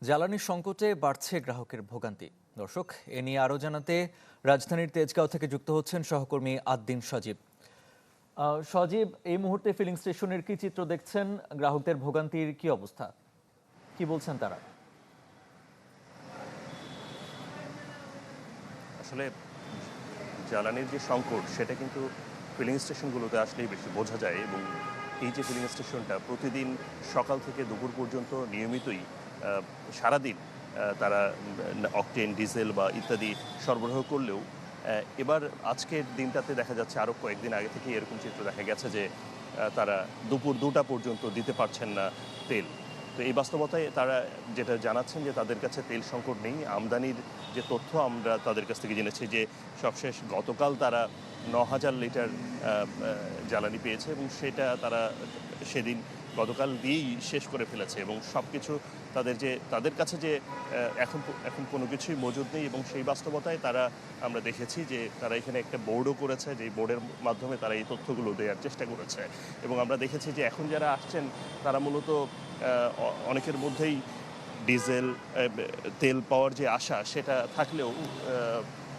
জ্বালানি সংকটে বাড়ছে গ্রাহকের ভোগান্তি। দর্শক, এ নিয়ে আরও জানাতে রাজধানীর তেজগাঁও থেকে যুক্ত হচ্ছেন সহকর্মী আদ্দিন সজীব। সজীব, এই মুহূর্তে ফিলিং স্টেশনের কি চিত্র দেখছেন? গ্রাহকদের ভোগান্তির কি অবস্থা, কি বলছেন তারা? আসলে জ্বালানির যে সংকট সেটা কিন্তু ফিলিং স্টেশনগুলোতে আসলেই বেশি বোঝা যায়। এবং এই যে ফিলিং স্টেশনটা প্রতিদিন সকাল থেকে দুপুর পর্যন্ত নিয়মিতই সারাদিন তারা অকটেন, ডিজেল বা ইত্যাদি সরবরাহ করলেও এবার আজকের দিনটাতে দেখা যাচ্ছে আরও কয়েকদিন আগে থেকে এরকম চিত্র দেখা গেছে যে তারা দুপুর 2টা পর্যন্ত দিতে পারছেন না তেল। তো এই বাস্তবতায় তারা যেটা জানাচ্ছেন যে তাদের কাছে তেল সংকট নেই। আমদানির যে তথ্য আমরা তাদের কাছ থেকে জেনেছি যে সবশেষ গতকাল তারা 9,000 লিটার জ্বালানি পেয়েছে এবং সেটা তারা সেদিন গতকাল দিয়েই শেষ করে ফেলেছে। এবং সব কিছু তাদের কাছে যে এখন কোনো কিছুই মজুদ নেই। এবং সেই বাস্তবতায় আমরা দেখেছি যে তারা এখানে একটা বোর্ডও করেছে, যে বোর্ডের মাধ্যমে তারা এই তথ্যগুলো দেওয়ার চেষ্টা করেছে। এবং আমরা দেখেছি যে এখন যারা আসছেন তারা মূলত অনেকের মধ্যেই ডিজেল তেল পাওয়ার যে আশা সেটা থাকলেও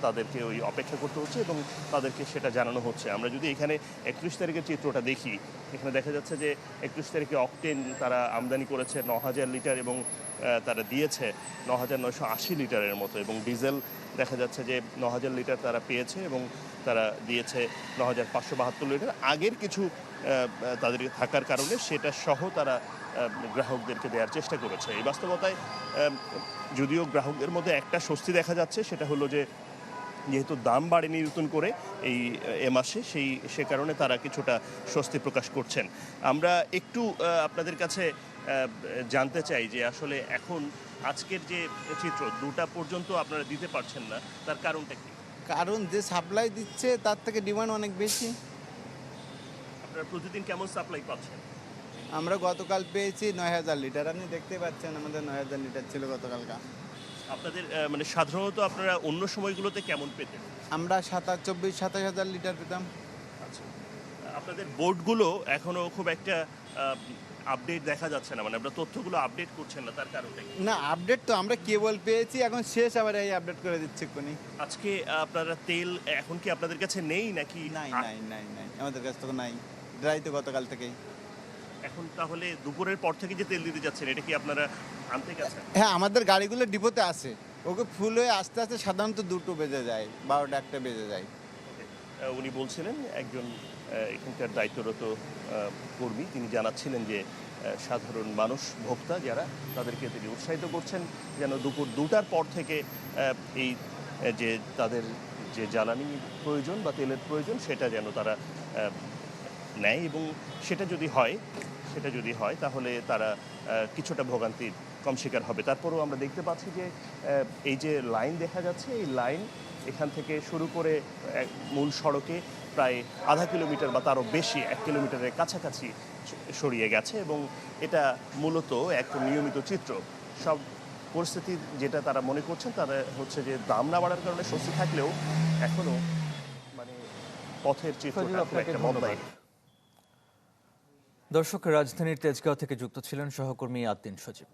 তাদেরকে ওই অপেক্ষা করতে হচ্ছে এবং তাদেরকে সেটা জানানো হচ্ছে। আমরা যদি এখানে 31 তারিখের চিত্রটা দেখি, এখানে দেখা যাচ্ছে যে 31 তারিখে অকটেন তারা আমদানি করেছে 9,000 লিটার এবং তারা দিয়েছে 9,980 লিটারের মতো। এবং ডিজেল দেখা যাচ্ছে যে 9,000 লিটার তারা পেয়েছে এবং তারা দিয়েছে 9,572 লিটার। আগের কিছু তাদের থাকার কারণে সেটা সহ তারা গ্রাহকদেরকে দেওয়ার চেষ্টা করেছে। এই বাস্তবতায় যদিও গ্রাহকদের মধ্যে একটা স্বস্তি দেখা যাচ্ছে, সেটা হলো যে যেহেতু দাম বাড়েনি নতুন করে এ মাসে, সে কারণে তারা কিছুটা স্বস্তি প্রকাশ করছেন। আমরা একটু আপনাদের কাছে জানতে চাই যে আসলে এখন আজকের যে চিত্র 2টা পর্যন্ত আপনারা দিতে পারছেন না, তার কারণটা কি? কারণ যে সাপ্লাই দিচ্ছে তার থেকে ডিমান্ড অনেক বেশি। আপনারা প্রতিদিন কেমন সাপ্লাই পাচ্ছেন? আমরা গতকাল পেয়েছি 9,000 লিটার। আপনি দেখতে পাচ্ছেন আমাদের 9,000 লিটার ছিল গতকালকা। আপনাদের মানে সাধারণত আপনারা অন্য সময়গুলোতে কেমন পেতেন? আমরা 27,000 লিটার পেতাম। আচ্ছা, আপনাদের বোর্ডগুলো এখনো খুব একটা আপডেট দেখা যাচ্ছে না, মানে আপনারা তথ্যগুলো আপডেট করছেন না, তার কারণটা কি? না, আপডেট তো আমরা কেবল পেয়েছি, এখন শেষ, আবার এই আপডেট করে দিচ্ছে কোনি। আজকে আপনারা তেল এখন কি আপনাদের কাছে নেই নাকি? নাই নাই নাই নাই আমাদের কাছে তো নাই, ড্রাই তো গতকাল থেকেই। এখন তাহলে দুপুরের পর থেকে যে তেল দিতে যাচ্ছেন এটা কি আপনারা আনতে গেছেন? হ্যাঁ, আমাদের গাড়িগুলো ডিপোতে আসে, ওকে ফুল হয়ে আস্তে আস্তে সাধারণত 2টো বেজে যায়, 12টা 1টা বেজে যায়। উনি বলছিলেন, একজন এখানকার দায়িত্বরত কর্মী, তিনি জানাচ্ছিলেন যে সাধারণ মানুষ, ভোক্তা যারা, তাদেরকে তিনি উৎসাহিত করছেন যেন দুপুর 2টার পর থেকে এই যে তাদের যে জ্বালানি প্রয়োজন বা তেলের প্রয়োজন সেটা যেন তারা নেয়। এবং সেটা যদি হয় তাহলে তারা কিছুটা ভোগান্তির কম শিকার হবে। তারপরেও আমরা দেখতে পাচ্ছি যে এই যে লাইন দেখা যাচ্ছে, এই লাইন এখান থেকে শুরু করে মূল সড়কে প্রায় আধা কিলোমিটার বা তারও বেশি, 1 কিলোমিটারের কাছাকাছি সরিয়ে গেছে। এবং এটা মূলত একটা নিয়মিত চিত্র। সব পরিস্থিতি যেটা তারা মনে করছেন তারা হচ্ছে যে দাম না বাড়ার কারণে স্বস্তি থাকলেও এখনো মানে পথের চিত্রটা খুব একটা বদলায়। দর্শক, রাজধানীর তেজগাঁও থেকে যুক্ত ছিলেন সহকর্মী আদ্দিন সজীব।